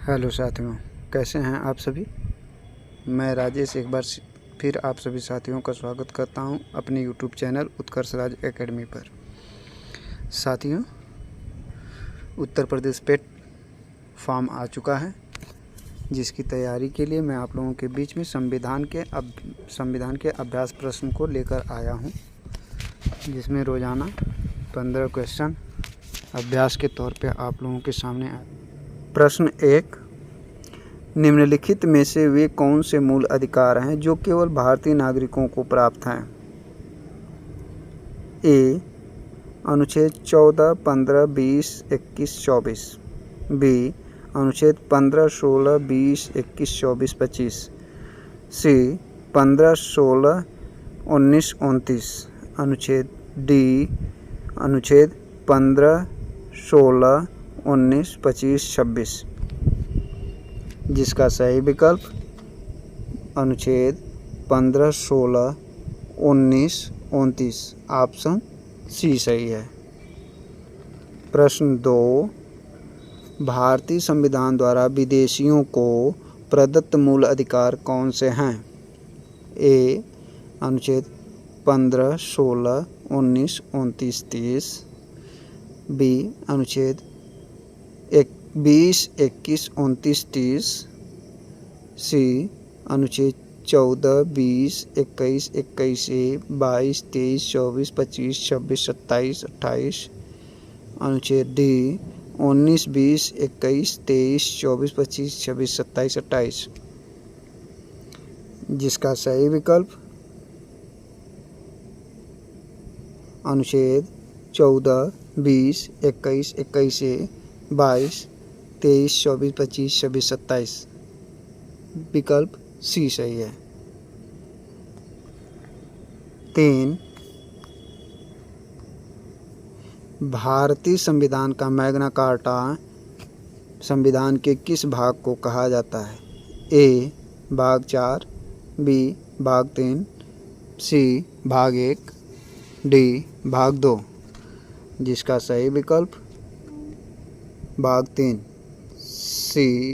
Hello साथियों, कैसे हैं आप सभी। मैं राजेश एक बार फिर आप सभी साथियों का स्वागत करता हूं अपने यूट्यूब चैनल उत्कर्ष राज एकेडमी पर। साथियों, उत्तर प्रदेश पेट फॉर्म आ चुका है, जिसकी तैयारी के लिए मैं आप लोगों के बीच में संविधान के अभ्यास प्रश्न को लेकर आया हूं, जिसमें रोज़ाना 15 क्वेश्चन अभ्यास के तौर पे आप लोगों के सामने आए। प्रश्न 1, निम्नलिखित में से वे कौन से मूल अधिकार हैं जो केवल भारतीय नागरिकों को प्राप्त हैं। ए, अनुच्छेद 14, 15, 20, 21, 24। बी, अनुच्छेद 15, 16, 20, 21, 24, 25। सी, 15, 16, 19, 29। अनुच्छेद डी, अनुच्छेद 15, 16, 19, 25, 26। जिसका सही विकल्प अनुच्छेद 15, 16, 19, 29 ऑप्शन सी सही है। प्रश्न 2, भारतीय संविधान द्वारा विदेशियों को प्रदत्त मूल अधिकार कौन से हैं। ए, अनुच्छेद 15, 16, 19, 29, 30। बी, अनुच्छेद 20, 21, 29, 30। सी, अनुच्छेद 14, 20, 21, 21A, 22, 23, 24, 25, 26, 27, 28। अनुच्छेद डी, 19, 20, 21, 23, 24, 25, 26, 27, 28। जिसका सही विकल्प अनुच्छेद 14, 20, 21, 21A, 22, 23, 24, 25, 26, 27 विकल्प सी सही है। 3, भारतीय संविधान का मैग्ना कार्टा संविधान के किस भाग को कहा जाता है। ए, भाग 4। बी, भाग 3। सी, भाग 1। डी, भाग 2। जिसका सही विकल्प भाग 3 सी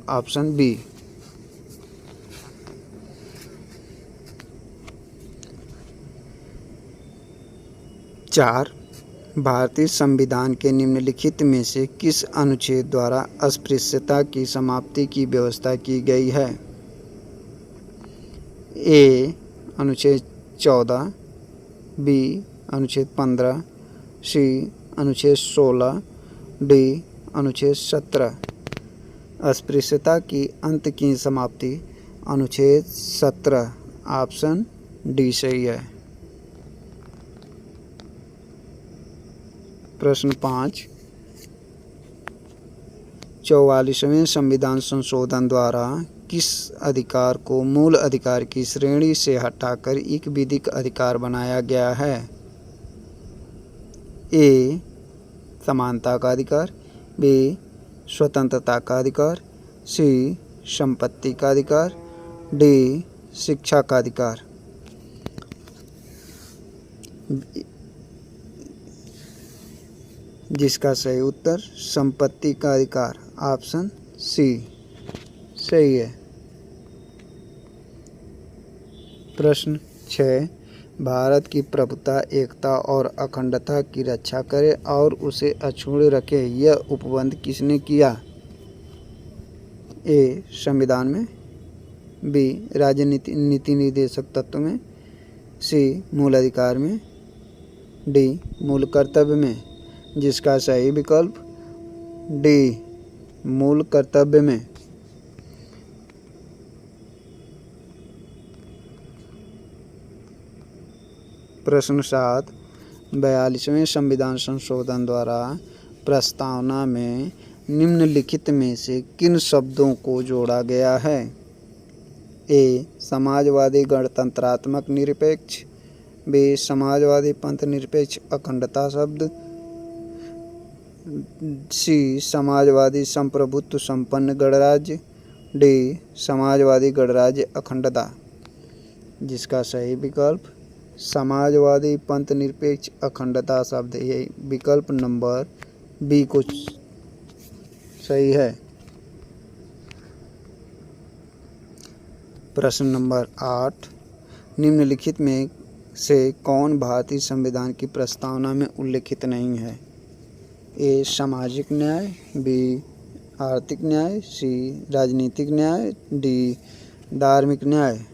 ऑप्शन बी। 4, भारतीय संविधान के निम्नलिखित में से किस अनुच्छेद द्वारा अस्पृश्यता की समाप्ति की व्यवस्था की गई है। ए, अनुच्छेद 14। बी, अनुच्छेद 15। सी, अनुच्छेद 16। डी, अनुच्छेद 17। अस्पृश्यता की अंत की समाप्ति अनुच्छेद 17 ऑप्शन डी सही है। प्रश्न 5, 44वें संविधान संशोधन द्वारा किस अधिकार को मूल अधिकार की श्रेणी से हटाकर एक विधिक अधिकार बनाया गया है। ए, समानता का अधिकार। बी, स्वतंत्रता का अधिकार। सी, संपत्ति का अधिकार। डी, शिक्षा का अधिकार। जिसका सही उत्तर संपत्ति का अधिकार ऑप्शन सी सही है। प्रश्न 6, भारत की प्रभुता, एकता और अखंडता की रक्षा करे और उसे अक्षुण्ण रखे, यह उपबंध किसने किया। ए, संविधान में। बी, राजनीति नीति निर्देशक तत्व में। सी, मूल अधिकार में। डी, मूल कर्तव्य में। जिसका सही विकल्प डी, मूल कर्तव्य में। प्रश्न 7, 42वें संविधान संशोधन द्वारा प्रस्तावना में निम्नलिखित में से किन शब्दों को जोड़ा गया है। ए, समाजवादी गणतंत्रात्मक निरपेक्ष। बी, समाजवादी पंथ निरपेक्ष अखंडता शब्द। सी, समाजवादी संप्रभुत्व संपन्न गणराज्य। डी, समाजवादी गणराज्य अखंडता। जिसका सही विकल्प समाजवादी पंथ निरपेक्ष अखंडता शब्द, ये विकल्प नंबर बी को सही है। प्रश्न नंबर 8, निम्नलिखित में से कौन भारतीय संविधान की प्रस्तावना में उल्लिखित नहीं है? ए. सामाजिक न्याय, बी. आर्थिक न्याय, सी. राजनीतिक न्याय, डी. धार्मिक न्याय।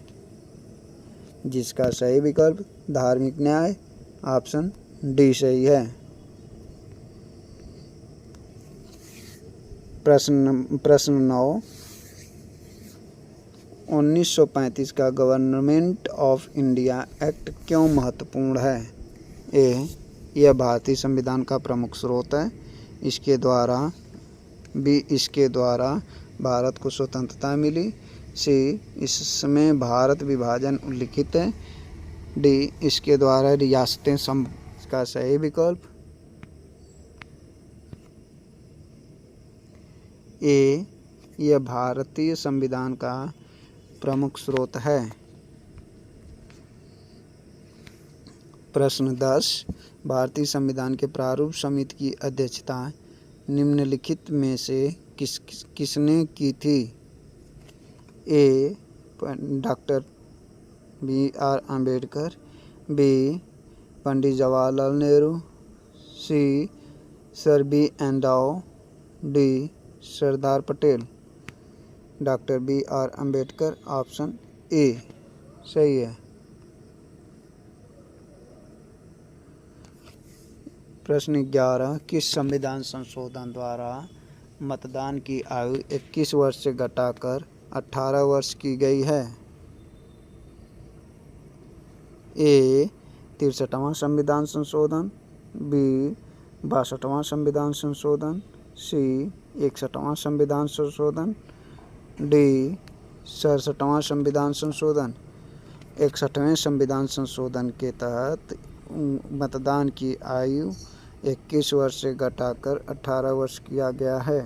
जिसका सही विकल्प धार्मिक न्याय, ऑप्शन डी सही है। प्रश्न 9, 1935 का गवर्नमेंट ऑफ इंडिया एक्ट क्यों महत्वपूर्ण है? ए. यह भारतीय संविधान का प्रमुख स्रोत है, इसके द्वारा भारत को स्वतंत्रता मिली। सी. इसमें भारत विभाजन उल्लिखित है। डी. इसके द्वारा रियासतें का सही विकल्प ए. यह भारतीय संविधान का प्रमुख स्रोत है। प्रश्न 10, भारतीय संविधान के प्रारूप समिति की अध्यक्षता निम्नलिखित में से किसने की थी? A. Doctor B.R. Ambedkar, B. Pandit Jawaharlal Nehru, C. Sir B.N. Rao, D. Sardar Patel. Doctor B.R. Ambedkar, option A सही है। प्रश्न 11, किस संविधान संशोधन द्वारा मतदान की आयु 21 वर्ष से घटाकर 18 वर्ष की गई है? ए. 63वां संविधान संशोधन, बी. 62वां संविधान संशोधन, सी. 61वां संविधान संशोधन, डी. 67वां संविधान संशोधन। 61वें संविधान संशोधन के तहत मतदान की आयु 21 वर्ष से घटाकर 18 वर्ष किया गया है।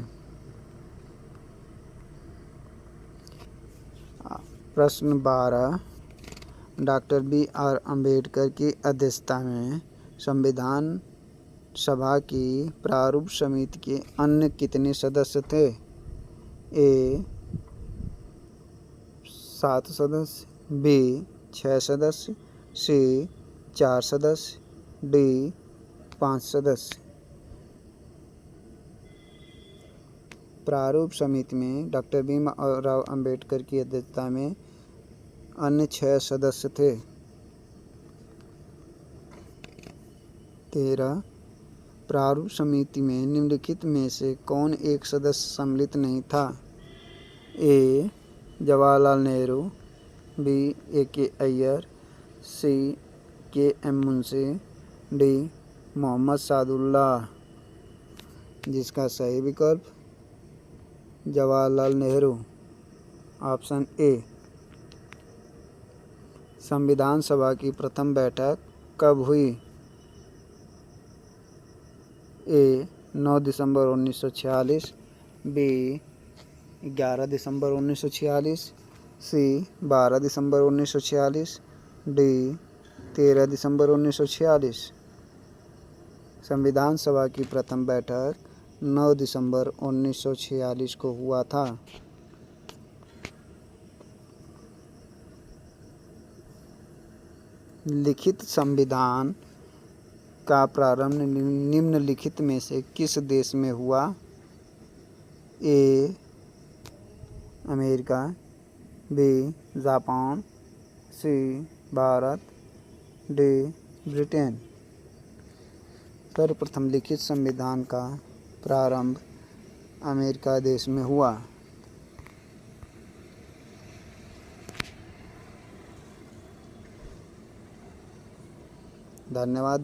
प्रश्न 12, डॉक्टर B.R. अम्बेडकर की अध्यक्षता में संविधान सभा की प्रारूप समिति के अन्य कितने सदस्य थे? ए. 7 सदस्य, बी. 6 सदस्य, सी. 4 सदस्य, डी. 5 सदस्य। प्रारूप समिति में डॉक्टर भीमराव अम्बेडकर की अध्यक्षता में अन्य 6 सदस्य थे। 13, प्रारूप समिति में निम्नलिखित में से कौन एक सदस्य सम्मिलित नहीं था? ए. जवाहरलाल नेहरू, बी. A.K. अय्यर, सी. K.M. मुंशी, डी. मोहम्मद सादुल्लाह। जिसका सही विकल्प जवाहरलाल नेहरू, ऑप्शन ए। संविधान सभा की प्रथम बैठक कब हुई? ए. 9 दिसंबर 1946, बी. 11 दिसंबर 1946, सी. 12 दिसंबर 1946, डी. 13 दिसंबर 1946। संविधान सभा की प्रथम बैठक 9 दिसंबर 1946 को हुआ था। लिखित संविधान का प्रारंभ निम्नलिखित में से किस देश में हुआ? A. America, B. Japan, C. Bharat, D. Britain. सर्वप्रथम लिखित संविधान का प्रारंभ अमेरिका देश में हुआ। धन्यवाद।